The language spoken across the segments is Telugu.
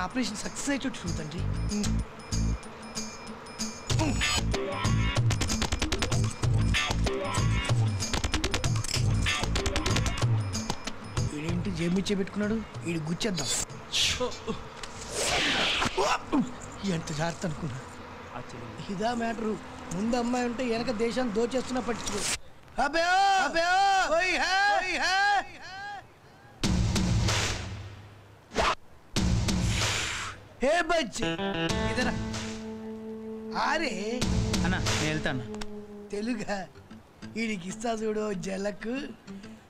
ఆపరేషన్ సక్సెస్ అయ్యేటట్టు చూడండి. వీడేంటి జేబిచ్చే పెట్టుకున్నాడు, వీడు గుచ్చేద్దాం. ఎంత జాగ్రత్త అనుకున్నా. ఇదా మ్యాటరు. ముందు అమ్మాయి ఉంటే వెనక దేశాన్ని దోచేస్తున్నా పట్టించుకో. హే బచ్చి ఇదరా ఆరే అన్న నేను వెళ్తాను. తెలుగా వీడికి ఇస్తా చూడు జలకు.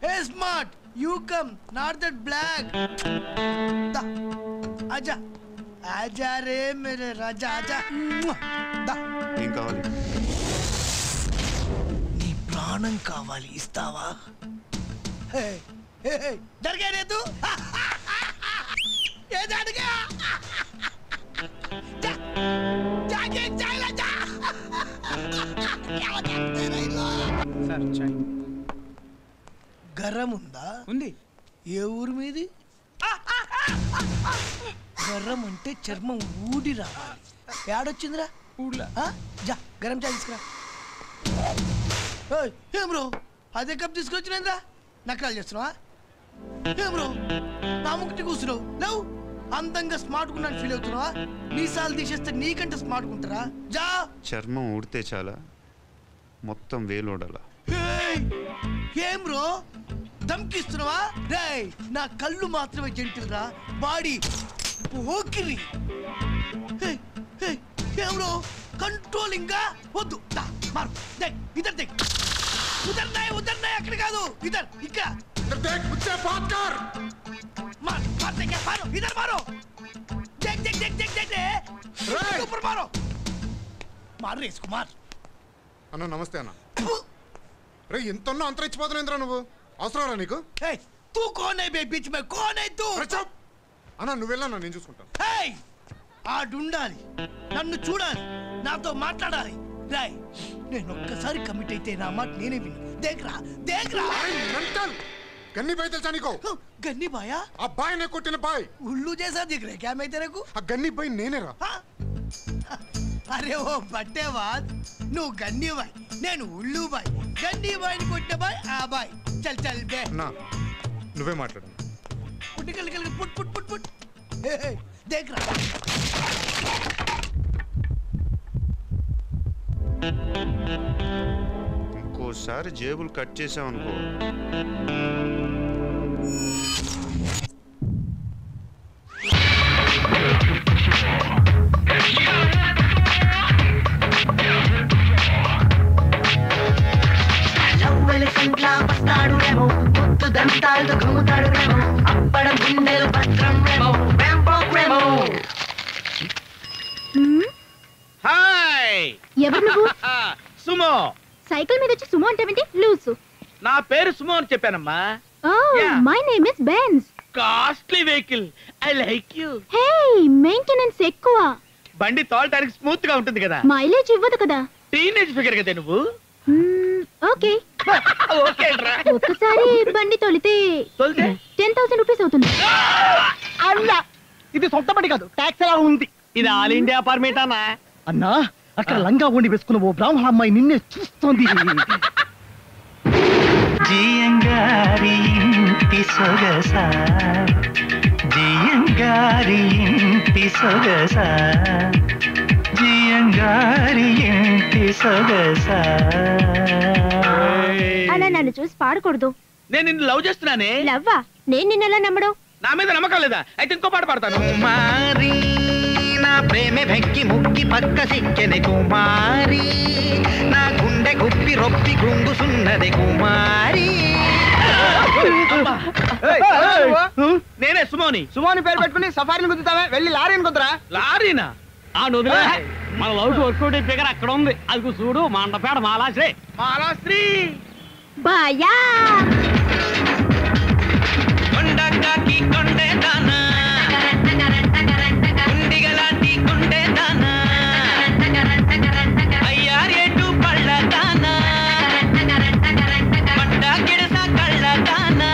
Hey smart you come not that block. ఆజా ఆజా రే మేరే రాజా ఆజా. ఏం కావాలి? నీ ప్రాణం కావాలి, ఇస్తావా? జరిగే తూ ఏది అడిగా గర్రం ఉందా? ఉంది. ఏ ఊరు మీది? గర్రం అంటే చర్మం ఊడి రావాలి. ఏడొచ్చిందిరా? ఊళ్ళో. జా గరం చాయ్ తీసుకురా. ఏం బ్రో అదే కప్ తీసుకొచ్చినంద్రా? నకరాలు చేస్తున్నావా? ఏం బ్రో నా ముక్తి కూర్చున్నావు లేవు? అందంగా స్మార్ట్ గున్నాను ఫీల్ అవుతున్నావా? మీసాలు తీసేస్తే నీకంటే స్మార్ట్ గుంటారా? జా. చర్మం ఊడితే చాలా, మొత్తం వేలోడాలా? ఏం బ్రో దమ్కిస్తున్నావా? రేయ్ నా కళ్ళు మాత్రమే జెంటిల్ రా, బాడీ ఓకిరి. ఏం బ్రో కంట్రోలింగ్ గా వద్దు. మారు ఇద్దరు దేక్. ఉదర్ నాయ్ అక్కడ కాదు, ఇద్దరు ఇక్కడ. इधर मारो देख देख देख देख देख ऊपर मारो मार रे इसको मार. అన్న నమస్తే అన్న. రే ఎంతన్నా అంతరించిపోతున్నాయింద్రా నువ్వు, అవసరమరా నీకు? तू कौन है बे बीच में, कौन है तू? అన్న నువ్వు వెళ్ళన్నా నేను చూసుకుంటాను. ఆడుండాలి, నన్ను చూడాలి, నాతో మాట్లాడాలి. రాయ్ నేను ఒక్కసారి కమిట్ అయితే నా మాట నేనే విను. దేఖ్రా దేఖ్రా. గన్ని బాయ్ తెలుసా నీకు? గన్ని బాయా? ఆ బాయ్ నే కొట్టిన బాయ్. ఉల్లు జైసా దిఖ రే క్యా మై తెరే కో? ఆ గన్ని బాయ్ నేనేరా. అరే ఓ బట్టేవాద్, నువ్వు గన్ని బాయ్ నేను ఉల్లు బాయ్. గన్ని బాయ్ని కొట్టే బాయ్ ఆ బాయ్. చల్ చల్ బే నా నువ్వే మాట్లాడు. పుట్టికల్ కల్ put put put put. Dekh రా. ఇంకోసారి జేబులు కట్ చేసావనుకో. ఎవరు నువ్వు? సుమో. సైకిల్ మీద వచ్చి సుమో అంటావేంటి? లూసు. నా పేరు సుమో అని చెప్పానమ్మా. My name is Benz. Costly vehicle. I like you. Hey maintenance ఎక్కువ. బండి తోలడానికి స్మూత్ గా ఉంటుంది కదా. మైలేజ్ ఇవ్వదు కదా. టీనేజ్ ఫిగర్ కదా నువ్వు. ఓకే ఓకే రా. ఒక్కసారి బండి తోలితే 10,000 రూపీస్ అవుతుంది. అన్నా ఇది సొంత బండి కాదు, ట్యాక్స్ ఎలా ఉంది. ఇది ఆల్ ఇండియా పర్మిట్ అన్నా. అన్నా అక్కడ లంగా ఉండి వేసుకున్న ఓ బ్రాహ్మణ అమ్మాయి నిన్నే చూస్తోంది. జియంగారి ఇంటి సొగసా, జియంగారి ఇంటి సొగసా, జియంగారి ఇంటి సొగసా. అలా నన్ను చూసి పాడకూడదు. నేను నిన్ను లవ్ చేస్తున్నానే. లవ్వా? నేను నిన్నెలా నమ్మడం? నా మీద నమ్మకం లేదా? అయితే ఇంకో పాట పాడతాను. కుమారి నా ప్రేమే వెక్కి ముక్కి పక్క సిక్కెని కుమారి, నా గుండె గుప్పి రొప్పి గుంగుసున్నది కుమారి. నేనే సుమోని. సుమోని పేరు పెట్టుకుని సఫారీని గుద్దుతావే, వెళ్ళి లారీని కుదరా. లారీనా? ఆ నువ్వు మన లవ్ వర్కౌట్ ఫిగర్ అక్కడ ఉంది, అది చూడు. మండపేడ మాలాశ్రీ. మాలాశ్రీ బాయా కొండకి కొండే దానా, గుండిగలాంటి కొండే దానా, అయ్యారేటు పళ్ళ దానా, మంట గిడస కళ్ళ దానా.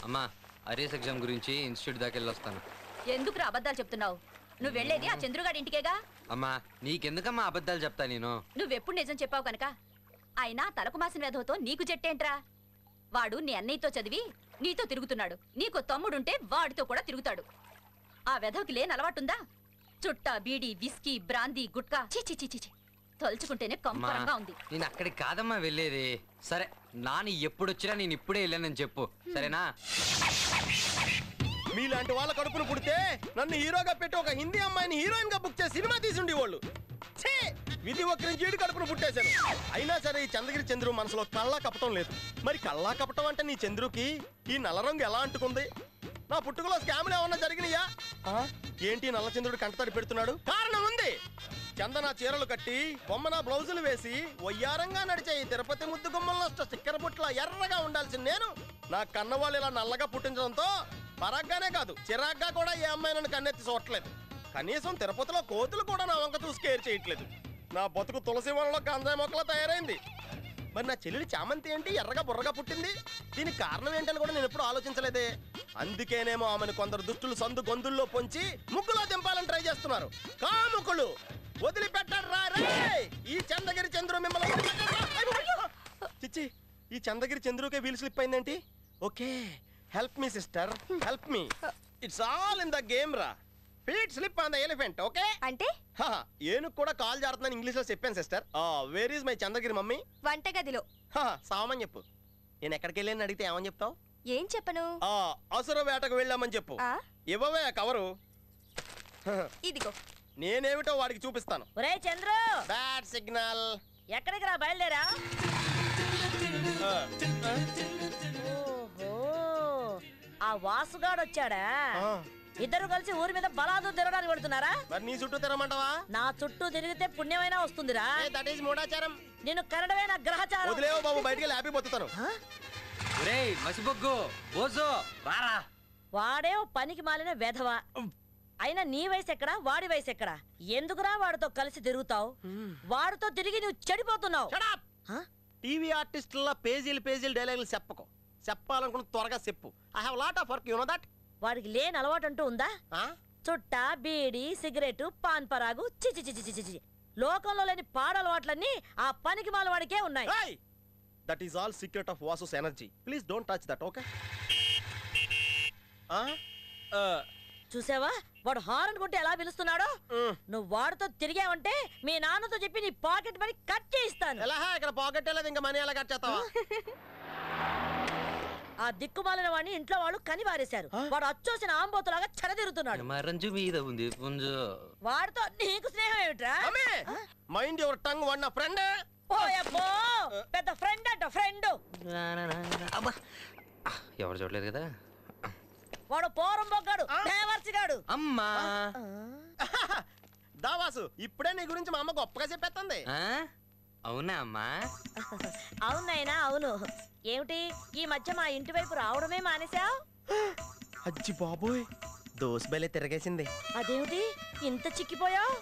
అమ్మా ఆ ఆర్ఎస్ ఎగ్జామ్ గురించి ఇన్స్టిట్యూట్ దాకా వెళ్ళొస్తాను. ఎందుకు అబద్ధాలు చెప్తున్నావు? నువ్వు వెళ్ళేది ఆ చంద్రుగాడి ఇంటికేగా. అమ్మా నీకెందుకమ్మా అబద్ధాలు చెప్తా నేను? నువ్వెప్పుడు నిజం చెప్పావు కనుక. అయినా తలకు మాసిన వేధవతో నీకు జట్టేంట్రా? వాడు నీ అన్నయ్యతో చదివి నీతో తిరుగుతున్నాడు. నీకు తమ్ముడుంటే వాడితో కూడా తిరుగుతాడు. ఆ వెధవకి లేని అలవాటుందా? చుట్టా బీడి విస్కీ బ్రాందీ గుట్కా చిచి తలుచుకుంటేనే కంపరంగా ఉంది. నేను అక్కడికి కాదమ్మా వెళ్ళేది. సరే నాని ఎప్పుడొచ్చినా నేను ఇప్పుడే వెళ్ళానని చెప్పు, సరేనా? మీలాంటి వాళ్ళ కడుపును పుడితే నన్ను హీరోగా పెట్టి ఒక హిందీ అమ్మాయిని హీరోయిన్ గా బుక్ చేసి సినిమా తీసుండి వాళ్ళు. విధి ఒక్కరించి ఈడు కడుపును పుట్టేశాను. అయినా సరే ఈ చంద్రగిరి చంద్రు మనసులో కళ్ళా కపటం లేదు. మరి కళ్ళా కపటం అంటే నీ చంద్రుకి ఈ నల్ల రంగు ఎలా అంటుకుంది? నా పుట్టుకలో స్కామ్లు ఏమన్నా జరిగినాయా? ఏంటి నల్ల చంద్రుడు కంటతడి పెడుతున్నాడు? కారణం ఉంది. చందన చీరలు కట్టి బొమ్మన బ్లౌజులు వేసి వయ్యారంగా నడిచే ఈ తిరుపతి ముద్దు గుమ్మల్లో స్టిక్కర్ పుట్ల ఎర్రగా ఉండాల్సింది నేను నా కన్నవాళ్ళు ఇలా నల్లగా పుట్టించడంతో పరగ్గానే కాదు చిరాగ్గా కూడా ఏ అమ్మాయి నన్ను కన్నెత్తి చూడట్లేదు. కనీసం తిరుపతిలో కోతులు కూడా నా వంక చూసి కేర్ చేయట్లేదు. నా బతుకు తులసి వనంలో గంజాయి మొక్కలా తయారైంది. మరి నా చెల్లెలి చామంతి ఏంటి ఎర్రగా బుర్రగా పుట్టింది? దీనికి కారణం ఏంటని కూడా నేను ఎప్పుడు ఆలోచించలేదే. అందుకేనేమో ఆమెను కొందరు దుష్టులు సందు గొంతుల్లో పొంచి ముగ్గులో దింపాలని ట్రై చేస్తున్నారు. కాముకులు వదిలిపెట్టరా ఈ చంద్రగిరి చంద్రు మిమ్మల్ని చిచ్చి ఈ చంద్రగిరి చంద్రుకే వీల్ స్లిప్ అయిందేంటి? Okay help me sister help me. It's all in the game రా. Feet slip on the elephant. Okay అంటే ఏనుగు కూడా కాల్ జారుతుందని ఇంగ్లీష్ లో చెప్పాను sister. Where is my Chandragiri mummy? వంటగదిలో. సామని చెప్పు. నేను ఎక్కడికి వెళ్ళాను అడిగితే ఏమని చెప్తావు? ఏం చెప్పను? అసుర వేటకు వెళ్ళామని చెప్పు. ఇవ్వవే కవరు. ఇదిగో. నేనేమిటో వాడికి చూపిస్తాను. ఒరే చంద్రు, బ్యాడ్ సిగ్నల్. ఎక్కడికి రా బయలుదేరా? ఓహో ఆ వాసుగాడు వచ్చాడా? ఇద్దరు కలిసి ఊరి మీద బలాదు తిరగడానికి పెడుతున్నారా? మరి నీ చుట్టూ తిరగమంటావా? నా చుట్టూ తిరిగితే పుణ్యమైనా వస్తుందిరా. దట్ ఈస్ మూఢాచారం. నిన్ను కరడమే నా గ్రహచారం. వదిలేవో బాబు, బయటికి హ్యాపీ పోతాను. ఒరేయ్ మసిబొగ్గు బోజో రారా. వాడే పనికి మాలిన వెధవా. అయినా నీ వయసు ఎక్కడా వాడి వయసు ఎక్కడా? ఎందుకురా వాడితో కలిసి తిరుగుతావు? వాడితో తిరిగి నువ్వు చెడిపోతున్నావు. టీవీ ఆర్టిస్టుల పేజీలు డైలాగులు చెప్పకు. చెప్పాలనుకున్న త్వరగా చెప్పు. I have lot of work, you know that. వాడికి లేని అలవాటు అంటూ ఉందా? చుట్టా బీడి సిగరెట్ పాన్ పరాగు చిచి లోకంలో లేని పాడలవాట్లన్నీ ఆ పనికి మాల వాడికే ఉన్నాయి. That is all secret of Vasu's energy. Please don't touch that. Okay చూసావా వాడు హారన్ కొట్టి ఎలా పిలుస్తున్నాడో? నువ్వు వాడితో తిరిగావంటే మీ నాన్నతో చెప్పి నీ పాకెట్ మనీ కట్ చేయిస్తాను. ఎలా ఇక్కడ పాకెట్ లేదు, ఇంకా మనీ ఎలా కట్ చేస్తావా? ఆ దిక్కుమాలిన వాడిని ఇంట్లో వాళ్ళు కని వారేశారు. వాడు అచ్చోసిన ఆంబోతులాగా చెరదిరుతున్నాడు. మరంజు మీద ఉంది పుంజు. వాడితో నీకు స్నేహం ఏమిట్రా? Mind your tongue. వాడు నా ఫ్రెండ్. ఓయబ్బో పెద్ద ఫ్రెండ్ అంట ఫ్రెండ్. ఎవరు చూడలేదు కదా. వాడు పోరం బొగ్గాడు దేవర్సిగాడు. అమ్మా దావాసు ఇప్పుడే నీ గురించి మా అమ్మ గొప్పగా చెప్పేస్తుంది. అవునా అమ్మా? అవునైనా అవును. ఏమిటి ఈ మధ్య మా ఇంటి వైపు రావడమే మానేశావు? అజ్జి బాబోయ్ దోస్ బయలే తిరగేసింది. అదేమిటి ఇంత చిక్కిపోయావు?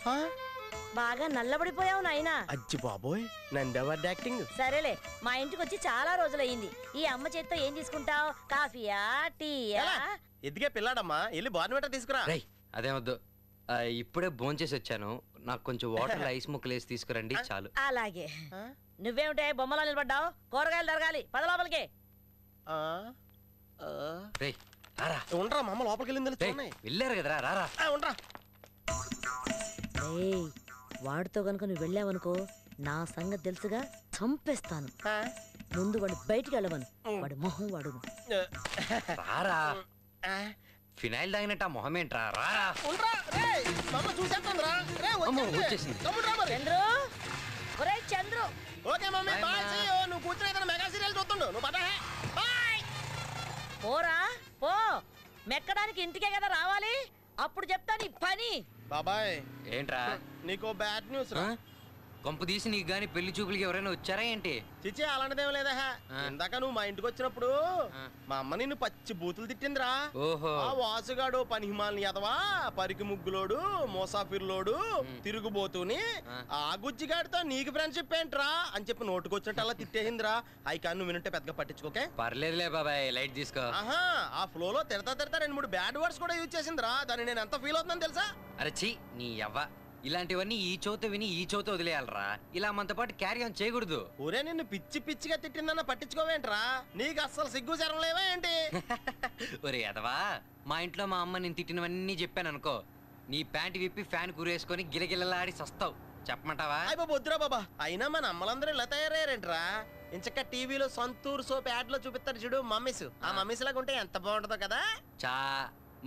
బాగా నల్లబడిపోయావు నాయనా. అజ్జి బాబోయ్ నందెవర్ యాక్టింగ్. సరేలే మా ఇంటికి వచ్చి చాలా రోజులయ్యింది. ఈ అమ్మ చేత్తో ఏం తీసుకుంటావు? కాఫీయా టీయా? ఎదిగే పిల్లాడమ్మా, వెళ్ళి బార్నవేటర్ తీసుకురా. అదేమొద్దు, ఇప్పుడే భోంచేసి వచ్చాను. నాకు కొంచెం వాటర్ ఐస్ ముక్కలు వేసి తీసుకురండి చాలు. అలాగే. నువ్వేమిటే బొమ్మలా నిలబడ్డావు? కూరగాయలు తరగాలి, పద లోపలికి. ఉండరా మా అమ్మ లోపలికి వెళ్ళింది. వెళ్ళారు కదరా రారా. ఉండరా. వాడితో గనుక నువ్వు వెళ్ళావనుకో నా సంగతి తెలుసుగా, చంపేస్తాను. ముందు వాడు బయటికి వెళ్ళవను. వాడు మొహం వాడును. రారా. ఫినాయిల్ తాగినట్టు ఆ మొహం ఏంట్రా? రారా. చంద్రు ఒరే Chandru. Okay mummy bye. See you. నువ్వు కూర్చొని ఏదైనా మెగా సీరియల్ చూస్తుండు. నువ్వు పద. బాయ్. పోరా పో. మెక్కడానికి ఇంటికే కదా రావాలి. అప్పుడు చెప్తా నీ పని. బాబాయ్ ఏంట్రా? నీకో బ్యాడ్ న్యూస్ రా. కొంప తీసి నీకు గాని పెళ్లి చూపులకి ఎవరైనా వచ్చారా ఏంటి? చిచి అలాంటిదేం లేదా ఇందాక నువ్వు మా ఇంటికి వచ్చినప్పుడు మా అమ్మ నిన్ను పచ్చి బూతులు తిట్టిందిరా. ఓహో. ఆ వాసుగాడు పని హిమాలని ఎదవా, పరికి ముగ్గులోడు, మోసాఫిర్లోడు, తిరుగుబోతుని ఆ గుజ్జిగాడితో నీకు ఫ్రెండ్షిప్ ఏంట్రా అని చెప్పి నోటుకొచ్చినట్టు అలా తిట్టేసిందిరా. అయి కానీ నువ్వు వినుంటే పెద్దగా పట్టించుకోకే. పర్లేదులే బాబాయ్, లైట్ తీసుకో. ఆహా, ఆ ఫ్లోలో తిడతా 2-3 బ్యాడ్ వర్డ్స్ కూడా యూజ్ చేసిందిరా. దాన్ని నేను ఎంత ఫీల్ అవుతున్నాను తెలుసా? అరే ఛీ, నీ అవ్వ. ఇలాంటివన్నీ ఈ చోత విని ఈ చోత వదిలేయాలరా. ఇలా మనతో పాటు క్యారీ ఆన్ చేయకూడదు. ఊరే నిన్ను పిచ్చిగా తిట్టిందన్న పట్టించుకోవేంట్రా? నీకు అస్సలు సిగ్గు శరం లేవా ఏంటి? ఒరే అదవా, మా ఇంట్లో మా అమ్మ నేను తిట్టినవన్నీ చెప్పాను అనుకో, నీ ప్యాంట్ విప్పి ఫ్యాన్ కూరేసుకొని గిలగిలలాడి సస్తావు. చెప్పమంటావా? అయ్యో వద్దురా బాబా. అయినా మన అమ్మలందరూ ఇలా తయారయ్యారేంట్రా? ఇంచక్క టీవీలో సంతూర్ సోప్ యాడ్ లో చూపిస్తారు చూడు మమ్మీస్. ఆ మమ్మీస్ లాగా ఉంటే ఎంత బాగుంటుందో కదా. చా,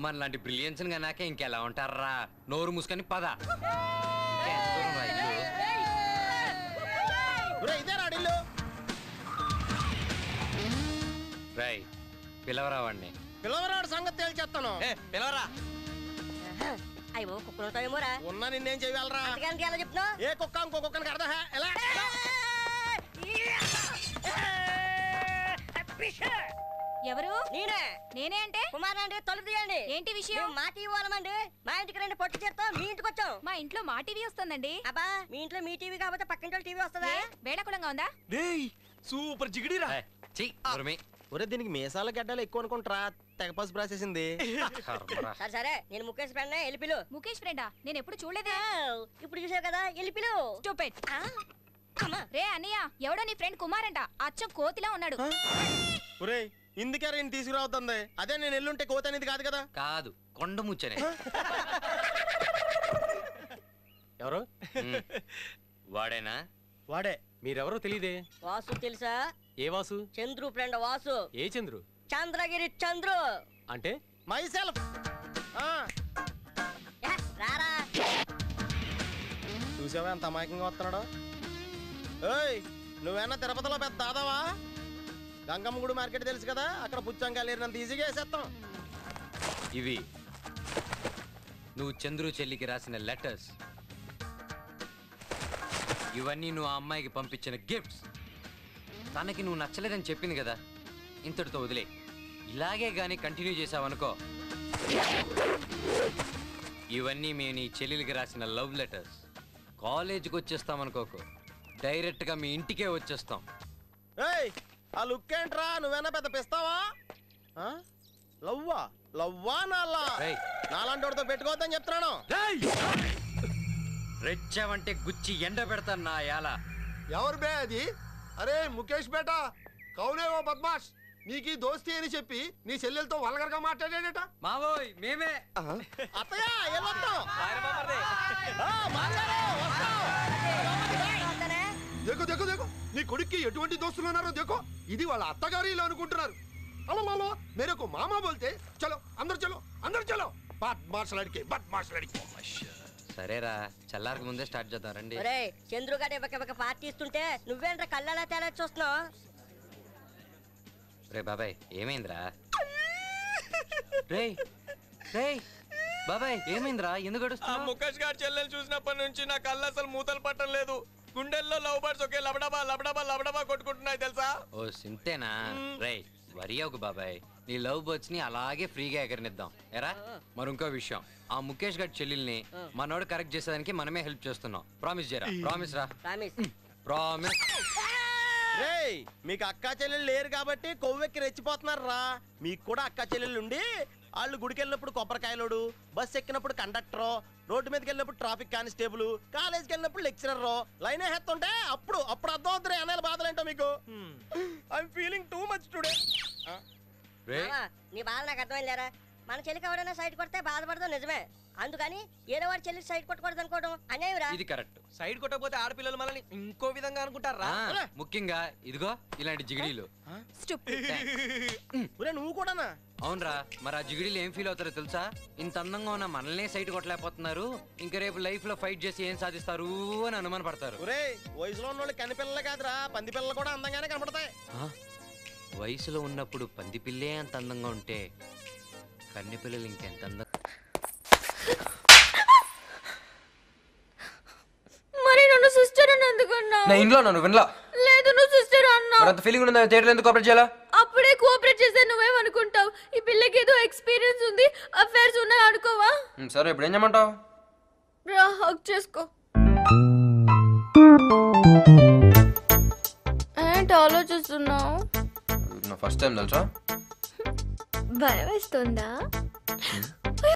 మనలాంటి బ్రిలియన్స్ గా నాకే ఇంకెలా ఉంటారా? నోరు మూసుకొని పద. ఇదే రాడిల్లు. రై, పిలవరా వాడిని. పిలవరాడు సంగతి తేల్చేస్తాను. పిలవరా. అయ్యో కుక్కలుంటావేమోరా. ఉన్నా నిన్నేం చెయ్యాలరా? ఎలా చెప్తున్నావు? ఏ కుక్క ఇంకో కుక్కని కడదా ఎలా? ఎవరు? నేనే. నేనే అంటే? కుమార్ అండి, తలుపు తీయండి. ఏంటి విషయం? మా టీవీ వాళ్ళమండి. మా ఇంటికి రండి, పొట్టు చేస్తాం. మీ ఇంటికి వచ్చాం. మా ఇంట్లో మా టీవీ వస్తుందండి. అబ్బా, మీ ఇంట్లో మీ టీవీ కాకపోతే పక్కింటి టీవీ వస్తుందా? వేళకులంగా ఉందా? సూపర్ జిగిడిరా. ఒరే దీనికి మీసాల గడ్డలు ఎక్కువ అనుకుంటారా? తెగ పసుపు రాసేసింది. సరే నేను ముఖేష్ ఫ్రెండ్, ఎలిపిలు. ముఖేష్ ఫ్రెండా? నేను ఎప్పుడు చూడలేదే. ఇప్పుడు చూసావు కదా, ఎలిపిలు. స్టూపిడ్. రే అన్నయ్య, ఎవడో నీ ఫ్రెండ్ కుమార్ అంట. అచ్చం కోతిలా ఉన్నాడు. ఒరే ఇందుకే నేను తీసుకురావుతుంది. అదే నేను ఎల్లుంటే కోత అనేది కాదు కదా. కాదు, కొండ ముచ్చనే. ఎవరు? వాడేనా? వాడే. మీరెవరో తెలియదే. వాసు తెలుసా? ఏ వాసు? చంద్రు ఫ్రెండ్ వాసు. ఏ చంద్రు? చంద్రగిరి చంద్రు. అంటే మై సెల్ఫ్. రారా. చూసావా ఎంత అమాయకంగా వస్తున్నాడు? ఏయ్, నువ్వేనా తిరుపతిలో పెద్ద దాదావా? గంగమ్మ గుడి మార్కెట్ తెలుసు కదా, అక్కడ పుచ్చంకాయలు ఏరినంత ఈజీగా వేసేస్తాం. ఇవి నువ్వు చంద్రు చెల్లికి రాసిన లెటర్స్. ఇవన్నీ నువ్వు ఆ అమ్మాయికి పంపించిన గిఫ్ట్స్. తనకి నువ్వు నచ్చలేదని చెప్పింది కదా, ఇంతటితో వదిలే. ఇలాగే గానీ కంటిన్యూ చేసావనుకో, ఇవన్నీ మేము నీ చెల్లెలికి రాసిన లవ్ లెటర్స్. కాలేజీకి వచ్చేస్తామనుకోకు, డైరెక్ట్గా మీ ఇంటికే వచ్చేస్తాం. ఏయ్, ఆ లుక్ ఏంట్రా? నువ్వేనా పెద్ద పిస్తావా? లవ్వా లవ్వా నాలా? నాలాంటి వాడితో పెట్టుకోవద్దని చెప్తున్నాను. రెచ్చావంటే గుచ్చి ఎండ పెడతాను నా యాల. ఎవరు బే అది? అరే ముఖేష్ బేటా, కౌనేవో బద్మాష్. నీకు దోస్తి అని చెప్పి నీ చెల్లెలతో వల్గర్గా మాట్లాడాడట. మావోయ్ మేమే. అత్తయ్య దేకో దేకో దేకో, నీ కొడుక్కి ఎటువంటి దోస్తులు ఉన్నారో దేకో. ఇది వాళ్ళ అత్తగారి ఇలా అనుకుంటున్నారు. అలో మేరకు మామా బోల్తే చలో అందరు చలో. బద్మాష్ లడికి. సరేరా, చల్లారికి ముందే స్టార్ట్ చేద్దాం రండి. చంద్రుగాడు ఇవ్వక పార్టీ ఇస్తుంటే నువ్వేంట్రా కళ్ళలా తేలా చూస్తున్నావు? రే బాబాయ్, ఏమైందిరా? రే బాబాయ్, ఏమైందిరా? ఎందుకు అడుస్తున్నావు? ముఖేష్ గారి చెల్లెలు చూసినప్పటి నుంచి నా కళ్ళు అసలు మూతలు పట్టం లేదు. గుండెల్లో లవ్ బర్డ్స్ ఒకే లబడబా కొట్టుకుంటున్నాయి తెలుసా? ఓ సింతేనా? రే వరి ఒక బాబాయ్, నీ లవ్ బర్డ్స్ ని అలాగే ఫ్రీగా ఎగరనిద్దాం. ఎరా మరి ఇంకో విషయం, ఆ ముఖేష్ గారి చెల్లెల్ని మనోడు కరెక్ట్ చేసేదానికి మనమే హెల్ప్ చేస్తున్నాం. ప్రామిస్ చేయరా. ప్రామిస్ రా. ప్రామిస్. రేయ్, మీకు అక్కా చెల్లెలు లేరు కాబట్టి కొవ్వెక్కి రెచ్చిపోతున్నారు రా. మీకు కూడా అక్కా చెల్లెలు ఉండి వాళ్ళు గుడికి వెళ్ళినప్పుడు కొబ్బరికాయలోడు, బస్ ఎక్కినప్పుడు కండక్టరు, రోడ్డు మీదకి వెళ్ళినప్పుడు ట్రాఫిక్ కానిస్టేబుల్, కాలేజ్కి వెళ్ళినప్పుడు లెక్చరర్, లైన్ వేస్తుంటే అప్పుడు అర్థం అవుతుంది అనే బాధలు ఏంటో మీకు. I'm feeling too much today. నీ బాధ నాకు అర్థమైందిరా. మన చెల్లికి ఎవరైనా సైడ్ కొడితే బాధపడతాం నిజమే. అందుకని ఏదో వాడి చెల్లికి సైడ్ కొట్టకూడదు అనుకోవడం అన్యాయం రా. ఇది కరెక్ట్. సైడ్ కొట్టకపోతే ఆడపిల్లలు మనల్ని ఇంకో విధంగా అనుకుంటారా? ముఖ్యంగా ఇదిగో ఇలాంటి జిగిడీలు. నువ్వు కూడానా? అవునరా, మరి ఆ జిగిడీలు ఏం ఫీల్ అవుతారో తెలుసా? ఇంత అందంగా ఉన్న మనల్నే సైడ్ కొట్టలేకపోతున్నారు, ఇంకా రేపు లైఫ్ లో ఫైట్ చేసి ఏం సాధిస్తారు అని అనుమాన పడతారు. వయసులో ఉన్న వాళ్ళు కని పిల్లలు కాదురా, పంది పిల్లలు కూడా అందంగానే కనపడతాయి. వయసులో ఉన్నప్పుడు పంది పిల్లే అంత అందంగా ఉంటే కన్నె పిల్లలు ఇంకెంత అందంగా. మరి నన్ను సిస్టర్ అని నా ఇంట్లో నువ్వు వినలా లేదు నువ్వు సిస్టర్ అన్నావు. అంత ఫీలింగ్ ఉందా థియేటర్లో ఎందుకు కోఆపరేట్ చేయాలా? అప్పుడే కోఆపరేట్ చేస్తే నువ్వేమనుకుంటావు? ఈ పిల్లకి ఏదో ఎక్స్పీరియన్స్ ఉంది, అఫైర్స్ ఉన్నాయి అనుకోవా? సరే ఇప్పుడు ఏం చేయమంటావు? రా హక్ చేసుకో. ఏంటి ఆలోచిస్తున్నావు? నా ఫస్ట్ టైం తెలుసా? భయం వేస్తుందా?